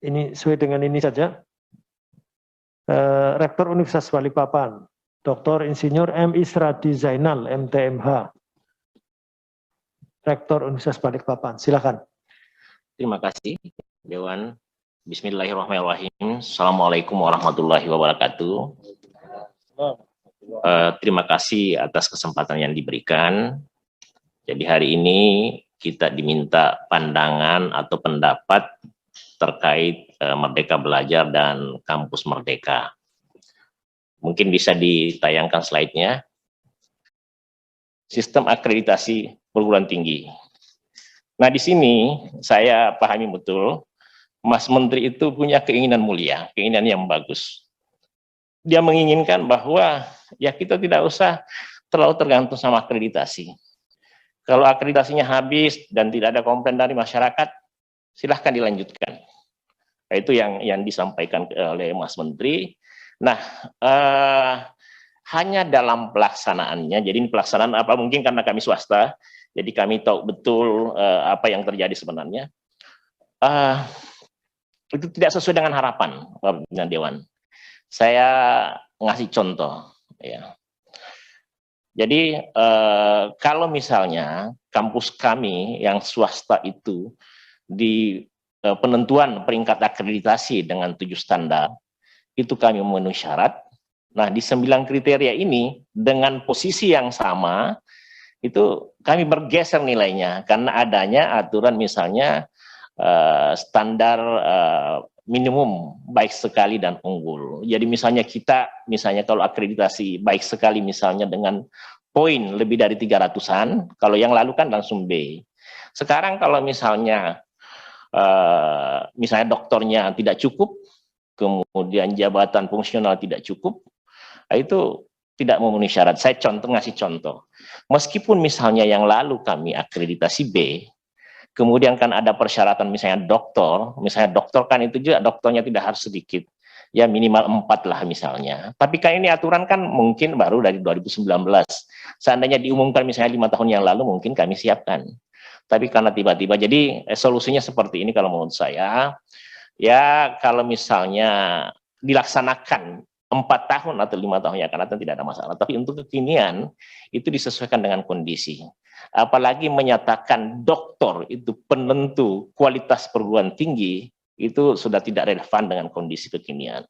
ini sesuai dengan ini saja. Rektor Universitas Balikpapan, Dr. Insinyur M. Isradi Zainal, MTMH. Rektor Universitas Balikpapan, silakan. Terima kasih, Dewan. Bismillahirrahmanirrahim. Assalamualaikum warahmatullahi wabarakatuh. Terima kasih atas kesempatan yang diberikan. Jadi hari ini kita diminta pandangan atau pendapat terkait Merdeka Belajar dan Kampus Merdeka. Mungkin bisa ditayangkan slide-nya. Sistem akreditasi perguruan tinggi. Nah, di sini saya pahami betul, Mas Menteri itu punya keinginan mulia, keinginan yang bagus. Dia menginginkan bahwa ya kita tidak usah terlalu tergantung sama akreditasi. Kalau akreditasinya habis dan tidak ada komplain dari masyarakat, silahkan dilanjutkan. Nah, itu yang disampaikan oleh Mas Menteri. Nah, hanya dalam pelaksanaannya, jadi ini pelaksanaan apa mungkin karena kami swasta, jadi kami tahu betul apa yang terjadi sebenarnya. Itu tidak sesuai dengan harapan Bapak Pimpinan Dewan. Saya ngasih contoh, ya. Jadi kalau misalnya kampus kami yang swasta itu di penentuan peringkat akreditasi dengan 7 standar, itu kami memenuhi syarat. Nah, di 9 kriteria ini, dengan posisi yang sama, itu kami bergeser nilainya, karena adanya aturan misalnya standar minimum baik sekali dan unggul. Jadi misalnya kalau akreditasi baik sekali misalnya dengan poin lebih dari 300-an, kalau yang lalu kan langsung B. Sekarang kalau misalnya doktornya tidak cukup, kemudian jabatan fungsional tidak cukup, itu tidak memenuhi syarat. Saya ngasih contoh. Meskipun misalnya yang lalu kami akreditasi B, kemudian kan ada persyaratan misalnya doktor kan itu juga doktornya tidak harus sedikit, ya minimal 4 lah misalnya. Tapi kan ini aturan kan mungkin baru dari 2019. Seandainya diumumkan misalnya 5 tahun yang lalu mungkin kami siapkan. Tapi karena tiba-tiba, jadi solusinya seperti ini kalau menurut saya, ya kalau misalnya dilaksanakan 4 tahun atau 5 tahun yang akan datang tidak ada masalah. Tapi untuk kekinian itu disesuaikan dengan kondisi. Apalagi menyatakan doktor itu penentu kualitas perguruan tinggi, itu sudah tidak relevan dengan kondisi kekinian.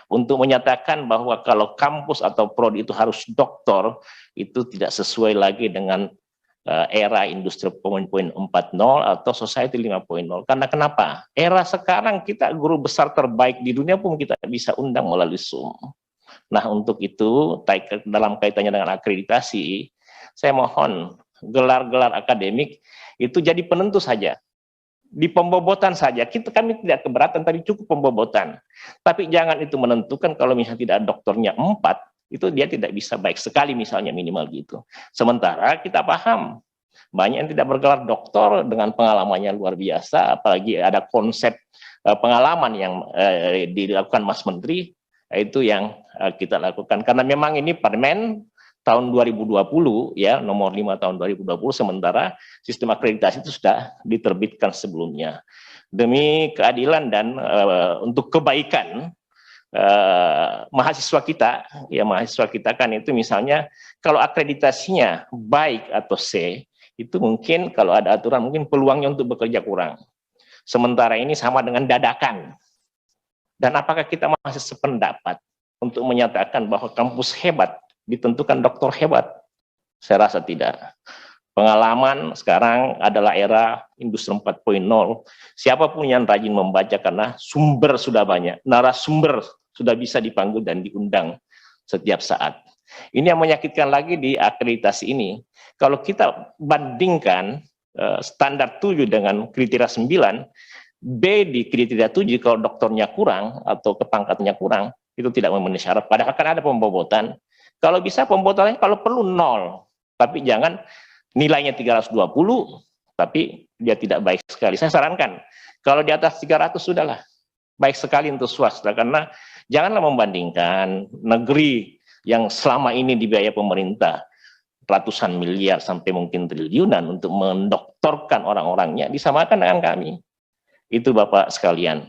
Untuk menyatakan bahwa kalau kampus atau prodi itu harus doktor, itu tidak sesuai lagi dengan era industri 4.0 atau society 5.0. Karena kenapa? Era sekarang kita guru besar terbaik di dunia pun kita bisa undang melalui Zoom. Nah, untuk itu dalam kaitannya dengan akreditasi, saya mohon gelar-gelar akademik itu jadi penentu saja. Di pembobotan saja, kami tidak keberatan, tapi cukup pembobotan. Tapi jangan itu menentukan kalau misalnya tidak ada doktornya 4, itu dia tidak bisa baik sekali misalnya minimal gitu. Sementara kita paham, banyak yang tidak bergelar doktor dengan pengalamannya luar biasa, apalagi ada konsep pengalaman yang dilakukan Mas Menteri, itu yang kita lakukan. Karena memang ini Permen tahun 2020, ya nomor 5 tahun 2020, sementara sistem akreditasi itu sudah diterbitkan sebelumnya. Demi keadilan dan untuk kebaikan mahasiswa kita kan itu misalnya kalau akreditasinya baik atau C, itu mungkin kalau ada aturan mungkin peluangnya untuk bekerja kurang. Sementara ini sama dengan dadakan. Dan apakah kita masih sependapat untuk menyatakan bahwa kampus hebat ditentukan doktor hebat? Saya rasa tidak. Pengalaman sekarang adalah era industri 4.0. Siapapun yang rajin membaca karena sumber sudah banyak, narasumber sudah bisa dipanggil dan diundang setiap saat. Ini yang menyakitkan lagi di akreditasi ini. Kalau kita bandingkan standar 7 dengan kriteria 9, B di kriteria 7 kalau doktornya kurang atau kepangkatannya kurang, itu tidak memenuhi syarat. Padahal kan ada pembobotan. Kalau bisa pembobotannya kalau perlu 0, tapi jangan nilainya 320, tapi dia tidak baik sekali. Saya sarankan, kalau di atas 300 sudahlah, baik sekali untuk swasta, karena janganlah membandingkan negeri yang selama ini dibiayai pemerintah ratusan miliar sampai mungkin triliunan untuk mendoktorkan orang-orangnya, disamakan dengan kami. Itu Bapak sekalian.